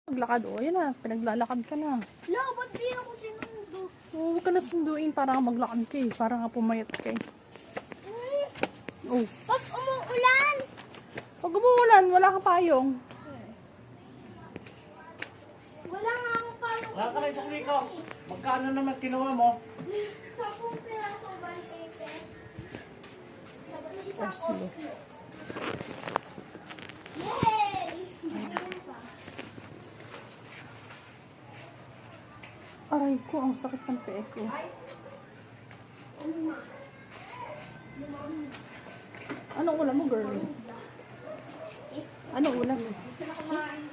Maglakad, o yan na, pinaglalakad ka na. No, ba't di ako sinundo? Huwag ka na sunduin para nga maglakad ka eh, para nga pumayat ka eh. Oh. Pag umuulan! Pag umuulan, wala kang payong. Wala nga akong payong. Wala ka na isang liko. Magkano naman kinuha mo? 10 piraso ba ang paper? Dapat na isang Oslo. Oslo. Yay! Aray ko, ang sakit ng pee ko. Anong ulam mo, girl? Anong ulam mo? Gusto na kumain